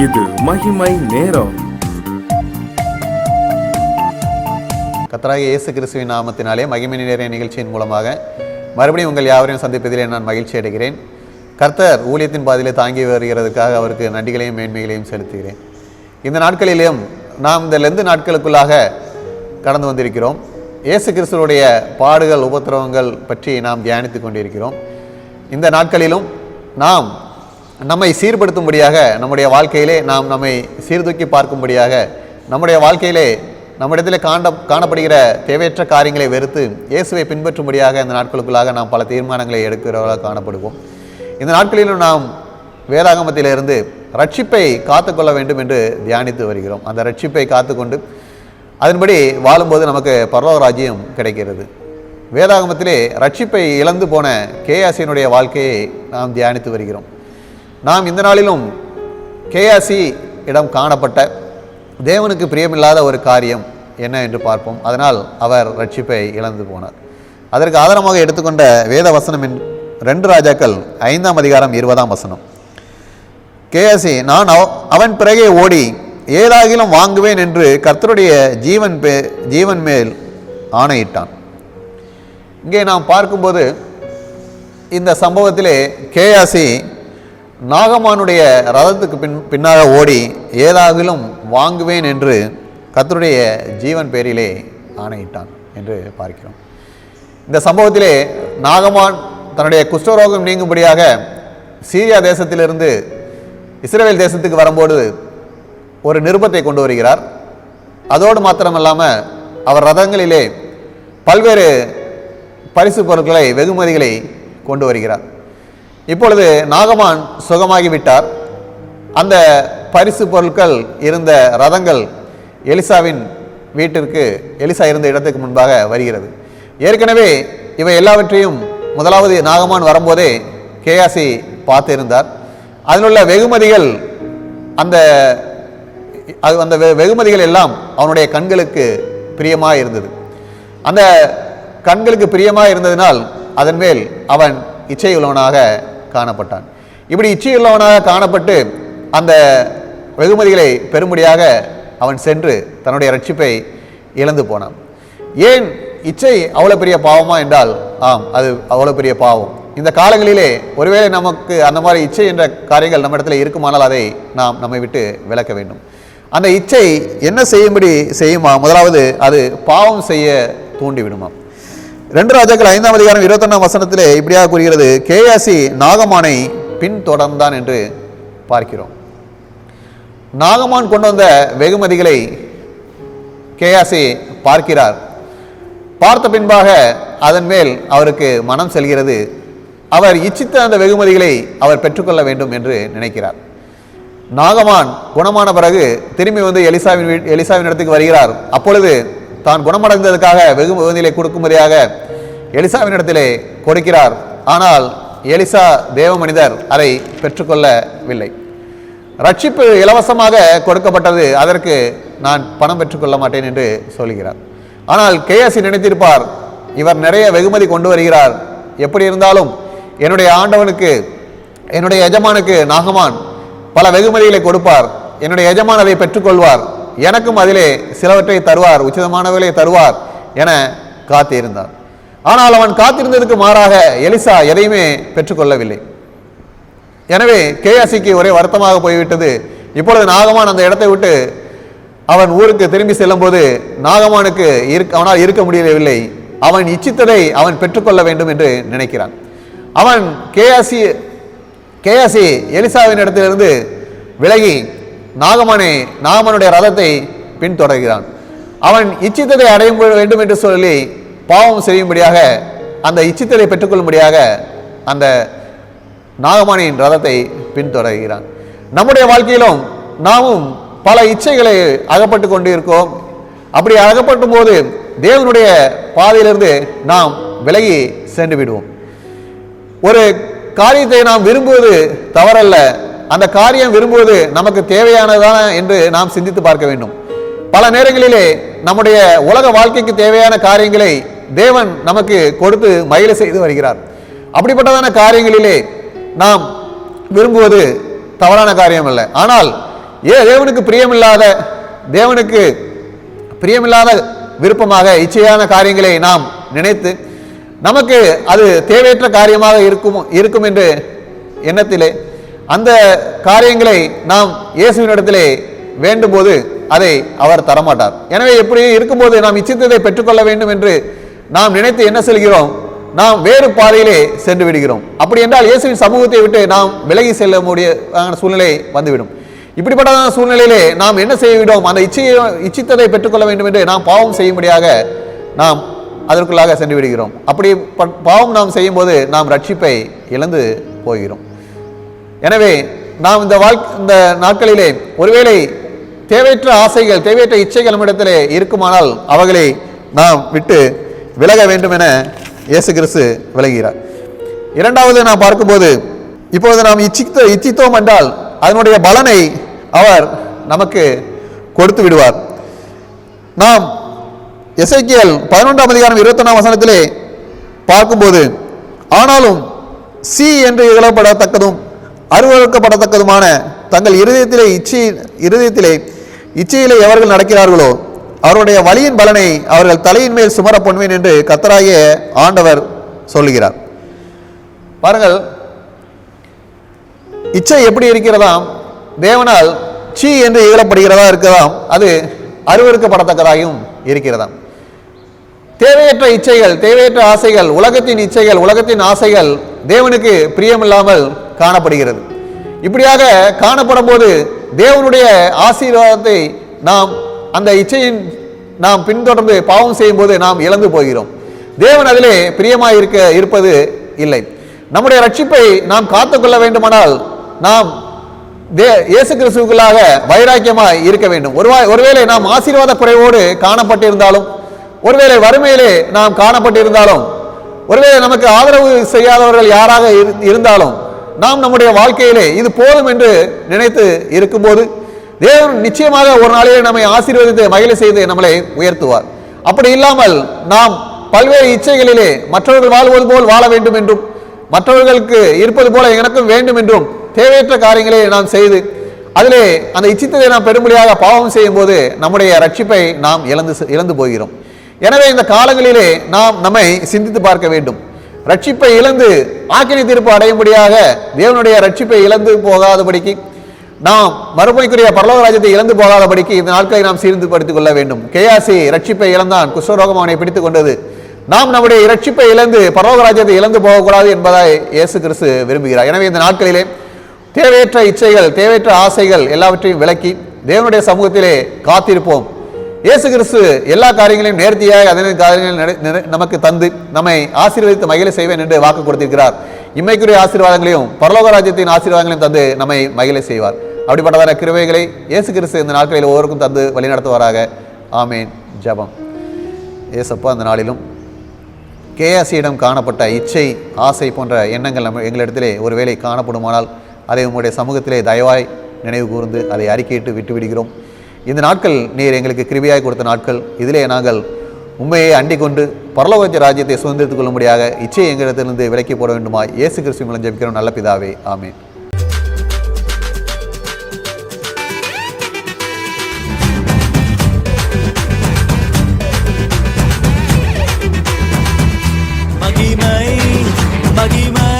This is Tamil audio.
இது மகிமை நேரம். கர்த்தராகிய இயேசு கிறிஸ்துவின் நாமத்தினாலே மகிமை நேர நிகழ்ச்சியின் மூலமாக மறுபடியும் உங்கள் யாவரையும் சந்திப்பதிலே நான் மகிழ்ச்சி அடைகிறேன். கர்த்தர் ஊழியத்தின் பாதையிலே தாங்கி வருகிறதுக்காக அவருக்கு நன்றிகளையும் மேன்மைகளையும் செலுத்துகிறேன். இந்த நாட்களிலும் நாம் இந்த லெந்து நாட்களுக்குள்ளாக கடந்து வந்திருக்கிறோம். இயேசு கிறிஸ்துவுடைய பாடுகள் உபத்திரவங்கள் பற்றி நாம் தியானித்து கொண்டிருக்கிறோம். இந்த நாட்களிலும் நாம் நம்மை சீர்படுத்தும்படியாக, நம்முடைய வாழ்க்கையிலே நாம் நம்மை சீர்தூக்கி பார்க்கும்படியாக, நம்முடைய வாழ்க்கையிலே நம்மிடத்தில் காணப்படுகிற தேவையற்ற காரியங்களை வெறுத்து இயேசுவை பின்பற்றும்படியாக இந்த நாட்களுக்குள்ளாக நாம் பல தீர்மானங்களை எடுக்கிறவர்களாக காணப்படுவோம். இந்த நாட்களிலும் நாம் வேதாகமத்திலிருந்து ரட்சிப்பை காத்துக்கொள்ள வேண்டும் என்று தியானித்து வருகிறோம். அந்த ரட்சிப்பை காத்துக்கொண்டு அதன்படி வாழும்போது நமக்கு பரலோக ராஜ்யம் கிடைக்கிறது. வேதாகமத்திலே ரட்சிப்பை இழந்து போன கேயாசியினுடைய வாழ்க்கையை நாம் தியானித்து வருகிறோம். நாம் இந்த நாளிலும் கேயாசி இடம் காணப்பட்ட தேவனுக்கு பிரியமில்லாத ஒரு காரியம் என்ன என்று பார்ப்போம். அதனால் அவர் ரட்சிப்பை இழந்து போனார். அதற்கு ஆதாரமாக எடுத்துக்கொண்ட வேத வசனம் 2 ராஜாக்கள் 5ஆம் அதிகாரம் 20ஆம் வசனம். கேயாசி, நான் அவன் பிறகே ஓடி ஏதாகிலும் வாங்குவேன் என்று கர்த்தருடைய ஜீவன் மேல் ஆணையிட்டான். இங்கே நாம் பார்க்கும்போது இந்த சம்பவத்திலே கேயாசி நாகமானுடைய ரதத்துக்கு பின்னாக ஓடி ஏதாகிலும் வாங்குவேன் என்று கர்த்தருடைய ஜீவன் பேரிலே ஆணையிட்டான் என்று பார்க்கிறோம். இந்த சம்பவத்திலே நாகமான் தன்னுடைய குஷ்டரோகம் நீங்கும்படியாக சீரியா தேசத்திலிருந்து இஸ்ரவேல் தேசத்துக்கு வரும்போது ஒரு நிருபத்தை கொண்டு வருகிறார். அதோடு மாத்திரமல்லாமல் அவர் ரதங்களிலே பல்வேறு பரிசு பொருட்களை, வெகுமதிகளை கொண்டு வருகிறார். இப்பொழுது நாகமான் சுகமாகிவிட்டார். அந்த பரிசு பொருட்கள் இருந்த ரதங்கள் எலிசாவின் வீட்டிற்கு, எலிசா இருந்த இடத்துக்கு முன்பாக வருகிறது. ஏற்கனவே இவை எல்லாவற்றையும் முதலாவது நாகமான் வரும்போதே கேயாசி பார்த்திருந்தார். அதிலுள்ள வெகுமதிகள், அந்த வெகுமதிகள் எல்லாம் அவனுடைய கண்களுக்கு பிரியமாக இருந்தது. அந்த கண்களுக்கு பிரியமாக இருந்ததினால் அதன் மேல் அவன் இச்சையுள்ளவனாக காணப்பட்டான். இப்படி இச்சையுள்ளவனாக காணப்பட்டு அந்த வெகுமதிகளை பெறும்படியாக அவன் சென்று தன்னுடைய ரட்சிப்பை இழந்து போனான். ஏன் இச்சை அவ்வளோ பெரிய பாவமா என்றால், ஆம், அது அவ்வளோ பெரிய பாவம். இந்த காலங்களிலே ஒருவேளை நமக்கு அந்த மாதிரி இச்சை என்ற காரியங்கள் நம்ம இடத்துல இருக்குமானால் அதை நாம் நம்மை விட்டு விலக்க வேண்டும். அந்த இச்சை என்ன செய்யும்படி செய்யுமா? முதலாவது அது பாவம் செய்ய தூண்டிவிடுமா. 2 ராஜாக்கள் 5ஆம் அதிகாரம் 21ஆம் வசனத்திலே இப்படியாக கூறுகிறது, கேயாசி நாகமானை பின்தொடர்ந்தான் என்று பார்க்கிறோம். நாகமான் கொண்டு வந்த வெகுமதிகளை கேயாசி பார்க்கிறார். பார்த்த பின்பாக அதன் மேல் அவருக்கு மனம் செல்கிறது. அவர் இச்சித்த அந்த வெகுமதிகளை அவர் பெற்றுக்கொள்ள வேண்டும் என்று நினைக்கிறார். நாகமான் குணமான பிறகு திரும்பி வந்து எலிசாவின் இடத்துக்கு வருகிறார். அப்பொழுது தான் குணமடைந்ததற்காக வெகுமதிகளை கொடுக்கும்படியாக எலிசாவின் இடத்திலே கொடுக்கிறார். ஆனால் எலிசா தேவ மனிதர் அதை பெற்றுக்கொள்ளவில்லை. ரட்சிப்பு இலவசமாக கொடுக்கப்பட்டது, அதற்கு நான் பணம் பெற்றுக்கொள்ள மாட்டேன் என்று சொல்கிறார். ஆனால் கேயாசி நினைத்திருப்பார், இவர் நிறைய வெகுமதி கொண்டு வருகிறார், எப்படி இருந்தாலும் என்னுடைய ஆண்டவனுக்கு, என்னுடைய எஜமானுக்கு நாகமான் பல வெகுமதிகளை கொடுப்பார், என்னுடைய எஜமான் அதை பெற்றுக்கொள்வார், எனக்கும் அதிலே சிலவற்றை தருவார், உச்சிதமானவர்களை தருவார் என காத்திருந்தார். ஆனால் அவன் காத்திருந்ததுக்கு மாறாக எலிசா எதையுமே பெற்றுக்கொள்ளவில்லை. எனவே கேயாசிக்கு ஒரே வருத்தமாக போய்விட்டது. இப்பொழுது நாகமான் அந்த இடத்தை விட்டு அவன் ஊருக்கு திரும்பி செல்லும் போது நாகமானுக்கு அவனால் இருக்க முடியவில்லை. அவன் இச்சித்ததை அவன் பெற்றுக்கொள்ள வேண்டும் என்று நினைக்கிறான். அவன் கேயாசி எலிசாவின் இடத்திலிருந்து விலகி நாகமானுடைய ரதத்தை பின்தொடர்கிறான். அவன் இச்சித்ததை அடைய வேண்டும் என்று சொல்லி பாவம் செய்யும்படியாக, அந்த இச்சித்ததை பெற்றுக்கொள்ளும்படியாக அந்த நாகமானின் ரதத்தை பின்தொடர்கிறான். நம்முடைய வாழ்க்கையிலும் நாமும் பல இச்சைகளை அகப்பட்டு கொண்டு இருக்கோம். அப்படி அகப்பட்டும் போது தேவனுடைய பாதையிலிருந்து நாம் விலகி சென்று விடுவோம். ஒரு காரியத்தை நாம் விரும்புவது தவறல்ல, அந்த காரியம் விரும்புவது நமக்கு தேவையானதான என்று நாம் சிந்தித்து பார்க்க வேண்டும். பல நேரங்களிலே நம்முடைய உலக வாழ்க்கைக்கு தேவையான காரியங்களை தேவன் நமக்கு கொடுத்து மகிழ செய்து வருகிறார். அப்படிப்பட்டதான காரியங்களிலே நாம் விரும்புவது தவறான காரியம் அல்ல. ஆனால் தேவனுக்கு பிரியமில்லாத விருப்பமாக இச்சையான காரியங்களை நாம் நினைத்து நமக்கு அது தேவையற்ற காரியமாக இருக்கும் என்ற எண்ணத்திலே அந்த காரியங்களை நாம் இயேசுவினிடத்திலே வேண்டும் போது அதை அவர் தரமாட்டார். எனவே எப்படி இருக்கும்போது நாம் இச்சித்ததை பெற்றுக்கொள்ள வேண்டும் என்று நாம் நினைத்து என்ன செல்கிறோம்? நாம் வேறு பாதையிலே சென்று விடுகிறோம். அப்படி என்றால் இயேசுவின் சமூகத்தை விட்டு நாம் விலகி செல்ல முடிய சூழ்நிலை வந்துவிடும். இப்படிப்பட்ட சூழ்நிலையிலே நாம் என்ன செய்துவிடும்? அந்த இச்சித்ததை பெற்றுக்கொள்ள வேண்டும் என்று நாம் பாவம் செய்யும்படியாக நாம் அதற்குள்ளாக சென்று விடுகிறோம். அப்படி பாவம் நாம் செய்யும் போது நாம் ரட்சிப்பை இழந்து போகிறோம். எனவே நாம் இந்த நாட்களிலே ஒருவேளை தேவையற்ற ஆசைகள், தேவையற்ற இச்சைகள் நம்மிடத்திலே இருக்குமானால் அவைகளை நாம் விட்டு விலக வேண்டும் என இயேசு கிறிஸ்து விலகுகிறார். இரண்டாவது நாம் பார்க்கும்போது, இப்பொழுது நாம் இச்சித்தோம் என்றால் அதனுடைய பலனை அவர் நமக்கு கொடுத்து விடுவார். நாம் எசேக்கியேல் 11ஆம் அதிகாரம் 21ஆம் வசனத்திலே பார்க்கும்போது, ஆனாலும் சி என்று இகழப்படத்தக்கதும் அருவருக்கப்படத்தக்கதுமான தங்கள் இருதயத்திலே இச்சையிலே எவர்கள் நடக்கிறார்களோ அவருடைய வழியின் பலனை அவர்கள் தலையின் மேல் சுமர பண்ணுவேன் என்று கர்த்தராகிய ஆண்டவர் சொல்லுகிறார். பாருங்கள், இச்சை எப்படி இருக்கிறதாம்? தேவனால் சீ என்று இகழப்படுகிறதா இருக்கிறதாம், அது அருவருக்கப்படத்தக்கதாகவும் இருக்கிறதாம். தேவையற்ற இச்சைகள், தேவையற்ற ஆசைகள், உலகத்தின் இச்சைகள், உலகத்தின் ஆசைகள் தேவனுக்கு பிரியமில்லாமல் காணப்படுகிறது. இப்படியாக காணப்படும் போது தேவனுடைய ஆசீர்வாதத்தை நாம் அந்த இச்சையின் நாம் பின்தொடர்ந்து பாவம் செய்யும் போது நாம் இழந்து போகிறோம். தேவன் அதிலே பிரியமாய் இருப்பது இல்லை. நம்முடைய ரட்சிப்பை நாம் காத்துக்கொள்ள வேண்டுமானால் நாம் இயேசு கிறிஸ்துவுக்குள்ளாக வைராக்கியமாய் இருக்க வேண்டும். ஒருவேளை நாம் ஆசீர்வாத குறைவோடு காணப்பட்டிருந்தாலும், ஒருவேளை வறுமையிலே நாம் காணப்பட்டிருந்தாலும், ஒருவேளை நமக்கு ஆதரவு செய்யாதவர்கள் யாராக இருந்தாலும், நாம் நம்முடைய வாழ்க்கையிலே இது போதும் என்று நினைத்து இருக்கும்போது தேவன் நிச்சயமாக ஒரு நாளிலே நம்மை ஆசீர்வதித்து மகிழ செய்து நம்மளை உயர்த்துவார். அப்படி இல்லாமல் நாம் பல்வேறு இச்சைகளிலே மற்றவர்கள் வாழ்வது போல் வாழ வேண்டும் என்றும், மற்றவர்களுக்கு இருப்பது போல எனக்கும் வேண்டும் என்றும் தேவையற்ற காரியங்களை நாம் செய்து அதிலே அந்த இச்சித்ததை நாம் பெரும்படியாக பாவம் செய்யும் போது நம்முடைய ரட்சிப்பை நாம் இழந்து போகிறோம். எனவே இந்த காலங்களிலே நாம் நம்மை சிந்தித்து பார்க்க வேண்டும். ரட்சிப்பை இழந்து ஆக்கினை தீர்ப்பு அடையும்படியாக தேவனுடைய ரட்சிப்பை இழந்து போகாதபடிக்கு, நாம் மறுமைக்குரிய பரலோக ராஜ்யத்தை இழந்து போகாதபடிக்கு இந்த நாட்களை நாம் சீர்திருத்திக் கொள்ள வேண்டும். கேயாசி ரட்சிப்பை இழந்தான், குஷ்டரோகம் அவனை பிடித்துக் கொண்டது. நாம் நம்முடைய ரட்சிப்பை இழந்து பரலோக ராஜ்யத்தை இழந்து போகக்கூடாது என்பதை இயேசு கிறிஸ்து விரும்புகிறார். எனவே இந்த நாட்களிலே தேவையற்ற இச்சைகள், தேவையற்ற ஆசைகள் எல்லாவற்றையும் விலக்கி தேவனுடைய சமூகத்திலே காத்திருப்போம். இயேசு கிறிஸ்து எல்லா காரியங்களையும் நேர்த்தியாக அதனை காரியங்கள் நமக்கு தந்து நம்மை ஆசீர்வதித்து மகிழ செய்வேன் என்று வாக்கு கொடுத்திருக்கிறார். இம்மைக்குரிய ஆசீர்வாதங்களையும் பரலோக ராஜ்யத்தின் ஆசீர்வாதங்களையும் தந்து நம்மை மகிழ செய்வார். அப்படிப்பட்டதான கிருபைகளை இயேசு கிறிஸ்து இந்த நாட்களில் ஒவ்வொருக்கும் தந்து வழிநடத்துவாராக. ஆமேன். ஜெபம். இயேசப்பா, அந்த நாளிலும் கேயாசியிடம் காணப்பட்ட இச்சை, ஆசை போன்ற எண்ணங்கள் எங்களிடத்திலே ஒருவேளை காணப்படுமானால் அதை உங்களுடைய சமூகத்திலே தயவாய் நினைவு கூர்ந்து அதை அறிக்கையிட்டு விட்டுவிடுகிறோம். இந்த நாட்கள் நீர் எங்களுக்கு கிருபையாய் கொடுத்த நாட்கள். இதிலே நாங்கள் உண்மையை அண்டிக் கொண்டு பரலோக ராஜ்யத்தை சுதந்திரத்துக் கொள்ளும்படியாக இச்சையை எங்களிடத்திலிருந்து விலக்கி போட வேண்டுமாய் இயேசு கிறிஸ்து மூலம் ஜெபிக்கிறோம் நல்ல பிதாவே. ஆமேன். மகிமை